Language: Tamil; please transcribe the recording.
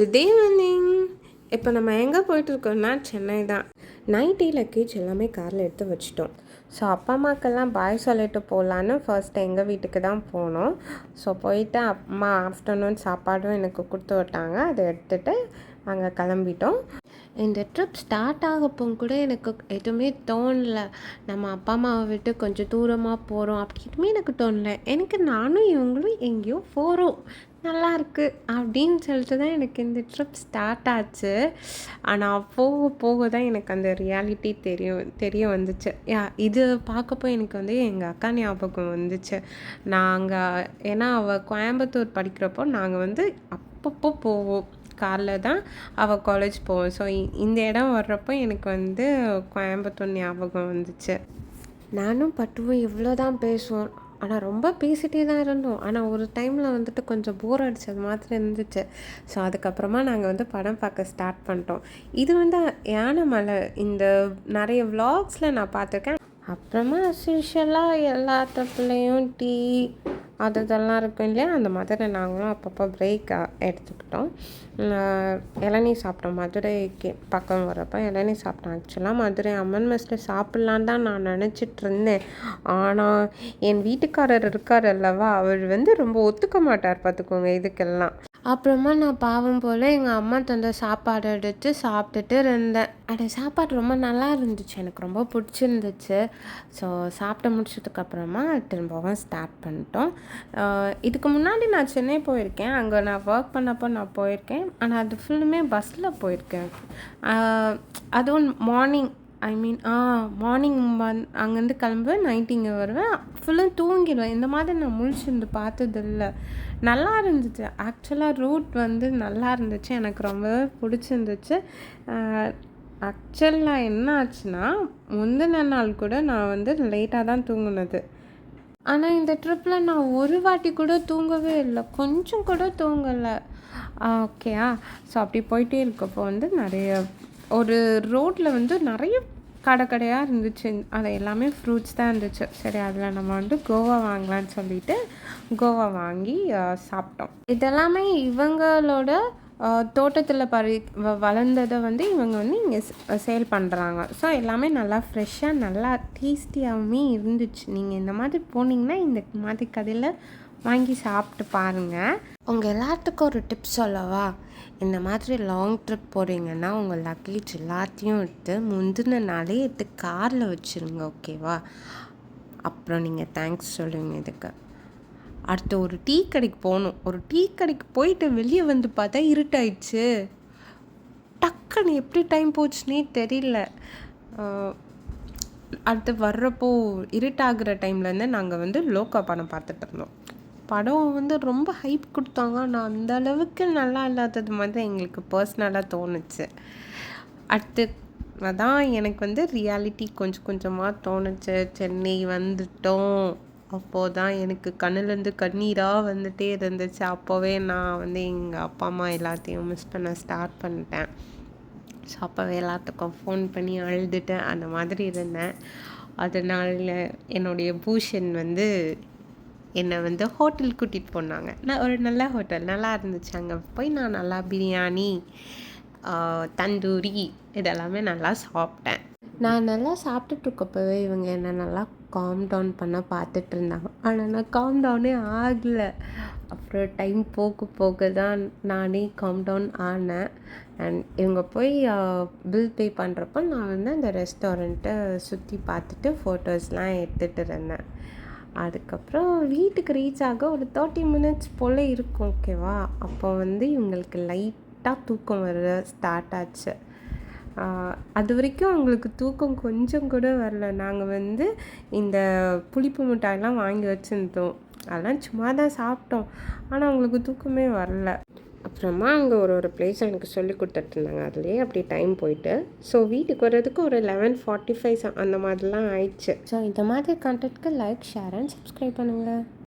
Good evening. இப்போ நம்ம எங்கே போயிட்டுருக்கோம்னா சென்னை தான். நைட்டி லக்கேஜ் எல்லாமே காரில் எடுத்து வச்சிட்டோம். ஸோ அப்பா அம்மாக்கெல்லாம் பாய் சொல்லிட்டு போகலான்னு ஃபர்ஸ்ட் எங்கள் வீட்டுக்கு தான் போனோம். ஸோ போயிட்டு அம்மா ஆஃப்டர்நூன் சாப்பாடும் எனக்கு கொடுத்து விட்டாங்க. அதை எடுத்துகிட்டு அங்கே கிளம்பிட்டோம். இந்த ட்ரிப் ஸ்டார்ட் ஆகப்போ கூட எனக்கு எதுவுமே தோணலை. நம்ம அப்பா அம்மாவை விட்டு கொஞ்சம் தூரமாக போகிறோம் அப்படின்னு எனக்கு தோணலை. எனக்கு நானும் இவங்களும் எங்கேயோ போகிறோம், நல்லாயிருக்கு அப்படின்னு சொல்லிட்டு தான் எனக்கு இந்த ட்ரிப் ஸ்டார்ட் ஆச்சு. ஆனால் போக போக தான் எனக்கு அந்த ரியாலிட்டி தெரிய வந்துச்சு. இது பார்க்கப்போ எனக்கு வந்து எங்கள் அக்கா ஞாபகம் வந்துச்சு. நாங்கள் ஏன்னா அவள் கோயம்புத்தூர் படிக்கிறப்போ நாங்கள் வந்து அப்பப்போ போவோம், காரில் தான் அவள் காலேஜ் போவோம். ஸோ இந்த இடம் வர்றப்போ எனக்கு வந்து கோயம்புத்தூர் ஞாபகம் வந்துச்சு. நானும் பட்டுவும் இவ்வளோ தான் பேசுவோம், ஆனால் ரொம்ப பேசிகிட்டே தான் இருந்தோம். ஆனால் ஒரு டைமில் வந்துட்டு கொஞ்சம் போர் அடித்தது மாதிரி இருந்துச்சு. ஸோ அதுக்கப்புறமா நாங்கள் வந்து படம் பார்க்க ஸ்டார்ட் பண்ணிட்டோம். இது வந்து யானைமலை இந்த நிறைய விலாக்ஸில் நான் பார்த்துருக்கேன். அப்புறமா அஸ்யூஷுவலாக எல்லா தப்புலையும் டீ அதெல்லாம் இருக்கும் இல்லையா, அந்த மாதிரி நாங்களும் அப்பப்போ பிரேக் எடுத்துக்கிட்டோம். இளநீ சாப்பிட்டோம். மதுரைக்கு பக்கம் வரப்போ இளநீ சாப்பிட்டோம். ஆக்சுவலாக மதுரை அம்மன் மெஸ்ஸில் சாப்பிட்லான்னு தான் நான் நினச்சிட்டு இருந்தேன். ஆனால் என் வீட்டுக்காரர் இருக்கார் அல்லவா, அவர் வந்து ரொம்ப ஒத்துக்க மாட்டார் பார்த்துக்கோங்க இதுக்கெல்லாம். அப்புறமா நான் பாவம் போல் எங்கள் அம்மா தந்த சாப்பாடு எடுத்து சாப்பிட்டுட்டு இருந்தேன். அந்த சாப்பாடு ரொம்ப நல்லா இருந்துச்சு, எனக்கு ரொம்ப பிடிச்சிருந்துச்சு. ஸோ சாப்பிட்டு முடிச்சதுக்கப்புறமா திரும்பவும் ஸ்டார்ட் பண்ணிட்டோம். இதுக்கு முன்னாடி நான் சென்னை போயிருக்கேன். அங்கே நான் ஒர்க் பண்ணப்போ நான் போயிருக்கேன். ஆனால் அது ஃபுல்லுமே பஸ்ஸில் போயிருக்கேன். அதுவும் மார்னிங் மார்னிங் அங்கேருந்து கிளம்புவேன், நைட் இங்கே வருவேன், ஃபுல்லாக தூங்கிடுவேன். இந்த மாதிரி நான் முழிச்சிருந்து பார்த்ததில்ல. நல்லா இருந்துச்சு. ஆக்சுவலாக ரூட் வந்து நல்லா இருந்துச்சு, எனக்கு ரொம்பவே பிடிச்சிருந்துச்சு. ஆக்சுவலாக என்ன ஆச்சுன்னா, முந்தின நாள் கூட நான் வந்து லேட்டாக தான் தூங்குனது. ஆனால் இந்த ட்ரிப்பில் நான் ஒரு வாட்டி கூட தூங்கவே இல்லை, கொஞ்சம் கூட தூங்கலை. ஓகேயா. ஸோ அப்படி போயிட்டே இருக்கப்போ வந்து நிறைய ஒரு ரோட்டில் வந்து நிறைய கடையாக இருந்துச்சு. அது எல்லாமே ஃப்ரூட்ஸ் தான் இருந்துச்சு. சரி, அதில் நம்ம வந்து கோவா வாங்கலான்னு சொல்லிட்டு கோவா வாங்கி சாப்பிட்டோம். இதெல்லாமே இவங்களோட தோட்டத்தில் வளர்ந்ததை வந்து இவங்க வந்து இங்கே சேல் பண்ணுறாங்க. ஸோ எல்லாமே நல்லா ஃப்ரெஷ்ஷாக நல்லா டேஸ்டியாகவுமே இருந்துச்சு. நீங்கள் இந்த மாதிரி போனீங்கன்னா இந்த மாதிரி கடையில் வாங்கி சாப்பிட்டு பாருங்கள். உங்கள் எல்லாத்துக்கும் ஒரு டிப்ஸ் சொல்லவா? இந்த மாதிரி லாங் ட்ரிப் போகிறீங்கன்னா உங்கள் லக்கேஜ் எல்லாத்தையும் எடுத்து முந்தின நாளே எடுத்து காரில் வச்சுருங்க, ஓகேவா? அப்புறம் நீங்கள் தேங்க்ஸ் சொல்லுவீங்க இதுக்கு. அடுத்து ஒரு டீ கடைக்கு போகணும். ஒரு டீ கடைக்கு போயிட்டு வெளியே வந்து பார்த்தா இருட்டாயிடுச்சு. டக்குன்னு எப்படி டைம் போச்சுன்னே தெரியல. அடுத்து வர்றப்போ இருட்டாகிற டைம்லேருந்து நாங்கள் வந்து லோக்கா படம் பார்த்துட்டு இருந்தோம். படம் வந்து ரொம்ப ஹைப் கொடுத்தாங்க, ஆனால் அந்த அளவுக்கு நல்லா இல்லாதது மாதிரி எங்களுக்கு பர்சனலாக தோணுச்சு. அடுத்து அதான் எனக்கு வந்து ரியாலிட்டி கொஞ்சம் கொஞ்சமாக தோணுச்சு. சென்னை வந்துட்டோம், அப்போது தான் எனக்கு கண்ணுலேருந்து கண்ணீராக வந்துகிட்டே இருந்துச்சு. அப்போவே நான் வந்து எங்கள் அப்பா அம்மா எல்லாத்தையும் மிஸ் பண்ண ஸ்டார்ட் பண்ணிட்டேன். ஸோ அப்போவே எல்லாத்துக்கும் ஃபோன் பண்ணி அழுதுட்டேன், அந்த மாதிரி இருந்தேன். அதனால் என்னுடைய பூஷன் வந்து என்னை வந்து ஹோட்டல் கூட்டிகிட்டு போனாங்க. நான் ஒரு நல்ல ஹோட்டல் நல்லா இருந்துச்சு. அங்கே போய் நான் நல்லா பிரியாணி, தந்தூரி இதெல்லாமே நல்லா சாப்பிட்டேன். நான் நல்லா சாப்பிட்டுட்ருக்கப்போவே இவங்க என்னை நல்லா காம் டவுன் பண்ண பார்த்துட்டு இருந்தாங்க. ஆனால் நான் காம் டவுனே ஆகலை. அப்புறம் டைம் போக தான் நானே காம் டவுன் ஆனேன். அண்ட் இவங்க போய் பில் பே பண்ணுறப்போ நான் வந்து அந்த ரெஸ்டாரண்ட்டை சுற்றி பார்த்துட்டு ஃபோட்டோஸ்லாம் எடுத்துகிட்டு இருந்தேன். அதுக்கப்புறம் வீட்டுக்கு ரீச் ஆக ஒரு 30 மினிட்ஸ் போல் இருக்கும், ஓகேவா? அப்போ வந்து இவங்களுக்கு லைட்டாக தூக்கம் வர ஸ்டார்ட் ஆச்சு. அது வரைக்கும் அவங்களுக்கு தூக்கம் கொஞ்சம் கூட வரல. நாங்கள் வந்து இந்த புளிப்பு மிட்டாயெல்லாம் வாங்கி வச்சுருந்தோம், அதெல்லாம் சும்மா தான் சாப்பிட்டோம். ஆனால் அவங்களுக்கு தூக்கமே வரல. அப்புறமா அங்கே ஒரு பிளேஸ் எனக்கு சொல்லி கொடுத்துட்ருந்தாங்க, அதுலேயே அப்படி டைம் போயிட்டு. ஸோ வீட்டுக்கு வர்றதுக்கு ஒரு 11:45 அந்த மாதிரிலாம் ஆயிடுச்சு. ஸோ இந்த மாதிரி கண்டென்ட்க்கு லைக், ஷேர் அண்ட் சப்ஸ்கிரைப் பண்ணுங்கள்.